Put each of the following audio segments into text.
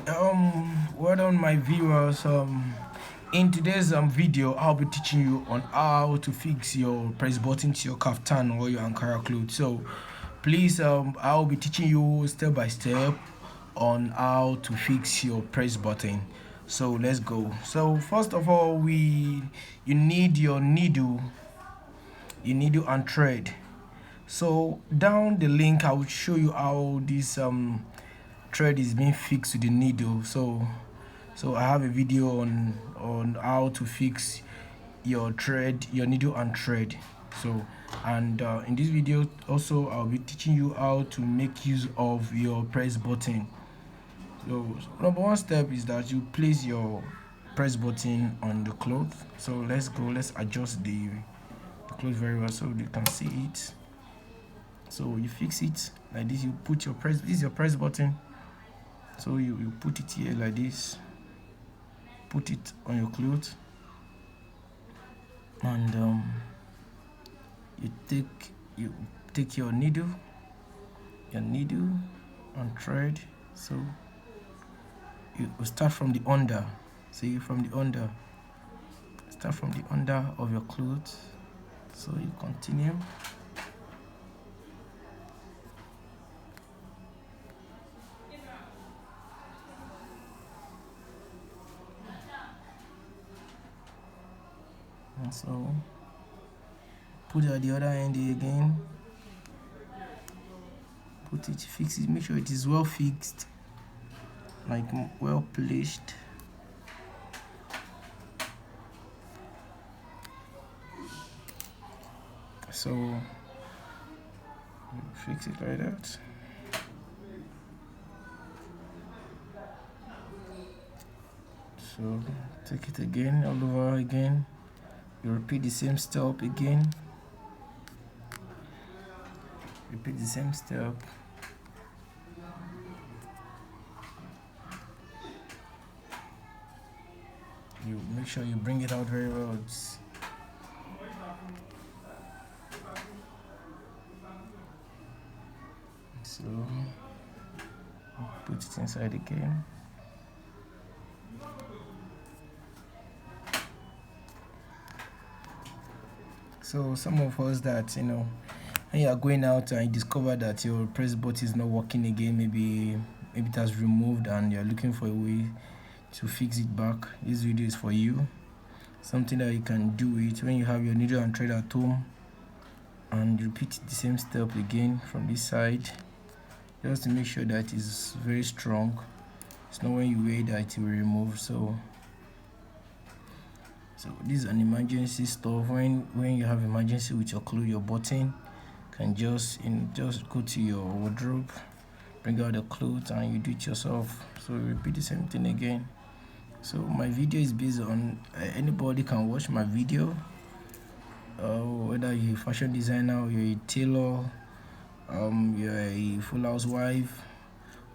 Well done, my viewers. In today's video, I'll be teaching you on how to fix your press button to your kaftan or your Ankara clothes. So please, I'll be teaching you step by step on how to fix your press button. So let's go. So first of all, you need your needle, and thread. So down the link, I will show you how this thread is being fixed to the needle. So I have a video on how to fix your needle and thread. So and in this video also I'll be teaching you how to make use of your press button. So number one step is that you place your press button on the cloth. So let's adjust the cloth very well so you can see it. So you fix it like this. You put your this is your press button. So you put it here like this. Put it on your cloth, and you take your needle and thread. So you start from the under. See, from the under. Start from the under of your clothes. So you continue. And so put it at the other end again. Put it, fix it, make sure it is well fixed, like well placed. So fix it like that. So take it again, all over again. You repeat the same step again. Repeat the same step. You make sure you bring it out very well. So put it inside again. So some of us that when you are going out and you discover that your press button is not working again, maybe it has removed and you're looking for a way to fix it back, this video is for you. Something that you can do it when you have your needle and thread at home, and repeat the same step again from this side, just to make sure that it is very strong. It's not when you wear that it will remove. So this is an emergency stuff. When you have emergency with your clothes, your button, can just go to your wardrobe, bring out the clothes, and you do it yourself. So repeat the same thing again. So my video is based on anybody can watch my video, whether you're a fashion designer or you're a tailor, you're a full housewife,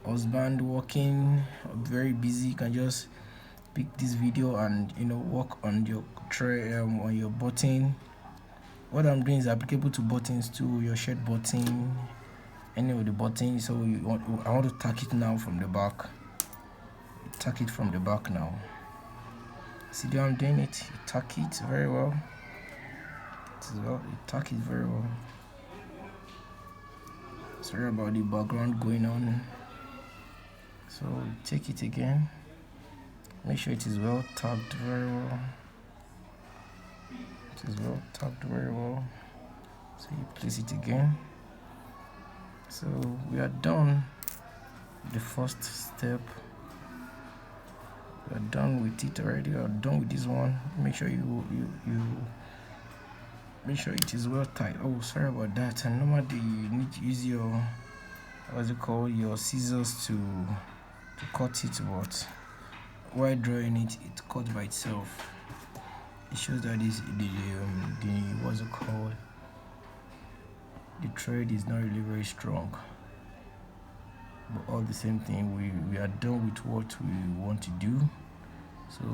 husband working, very busy, you can just pick this video and work on your on your button. What I'm doing is applicable to buttons too, your shirt button, any of the buttons. So I want to tack it now from the back. Tack it from the back now. See how I'm doing it? You tack it very well. You tack it very well. Sorry about the background going on. So take it again. Make sure it is well tagged very well. It is well tagged very well. So you place it again. So we are done with the first step. We are done with it already. We are done with this one. Make sure you make sure it is well tight. Oh, sorry about that. And normally you need to use your your scissors to cut it, but while drawing it, it cut by itself. It shows that the thread is not really very strong. But all the same thing, we are done with what we want to do. So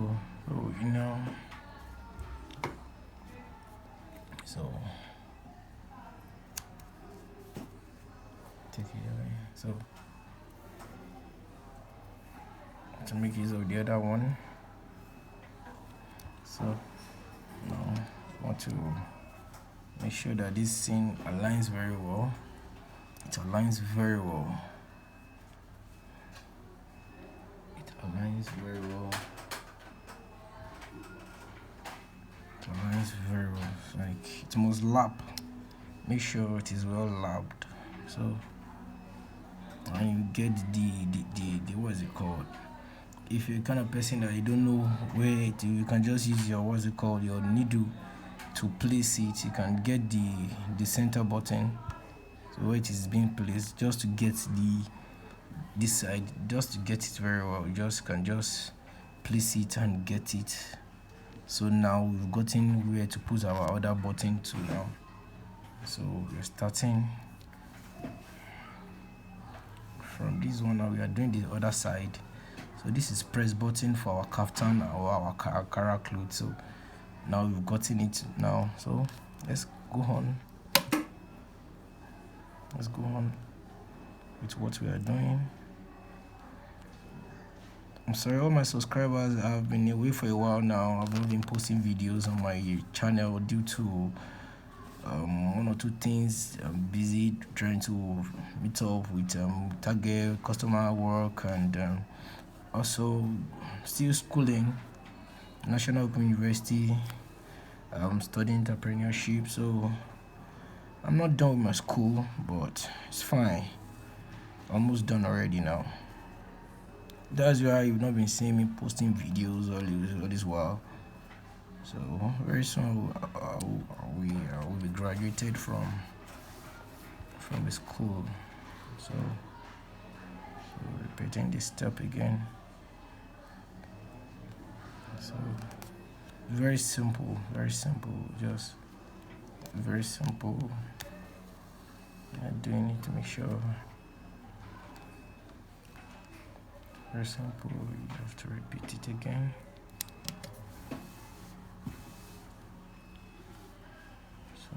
take it away. So to make use of the other one. So now I want to make sure that this scene aligns very well. It aligns very well. It aligns very well. It aligns very well. Like it must lap. Make sure it is well lapped. So and you get the what is it called? If you're the kind of person that you don't know where to, you can just use your what's it called, your needle to place it. You can get the center button, so where it is being placed, just to get this side, just to get it very well. You just can just place it and get it. So now we've gotten where to put our other button to now. So we're starting from this one. Now we are doing the other side. So this is press button for our kaftan or our Ankara cloth. So now we've gotten it now. So let's go on. Let's go on with what we are doing. I'm sorry, all my subscribers have been away for a while now. I've not been posting videos on my channel due to one or two things. I'm busy trying to meet up with target customer work, and also still schooling, National Open University. I'm studying entrepreneurship, so I'm not done with my school, but it's fine. Almost done already now. That's why you've not been seeing me posting videos all this while. So very soon I will be graduated from the school. So repeating this step again. So very simple, just very simple. I'm doing it to make sure. Very simple. You have to repeat it again. So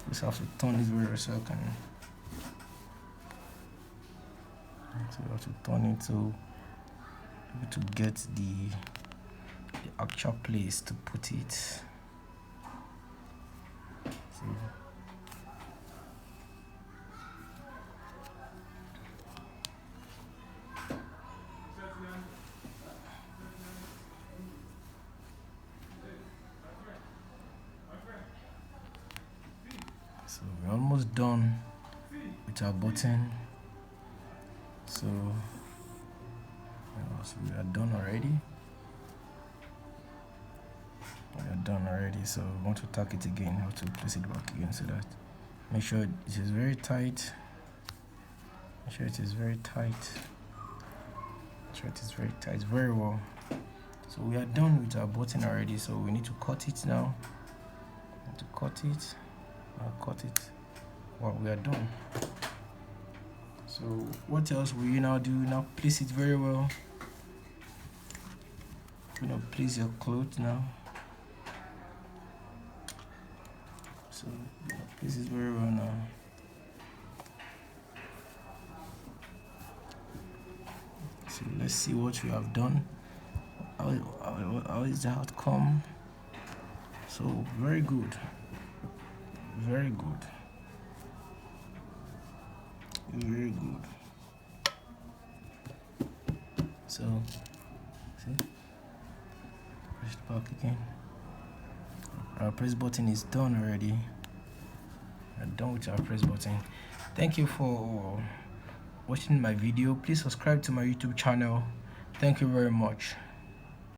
just have to turn this very second. So you have to turn it to get the actual place to put it. So we're almost done with our button. So we are done already. So we want to tack it again. How to place it back again, so that make sure it is very tight. Very well. So we are done with our button already. So we need to cut it now. Cut it. Well, we are done. So what else will you now do? Now place it very well. Place your clothes now. So place it very well now. So let's see what we have done. How is the outcome? So very good. So see, push it back again. Our press button is done already. We're done with our press button. Thank you for watching my video. Please subscribe to my YouTube channel. Thank you very much.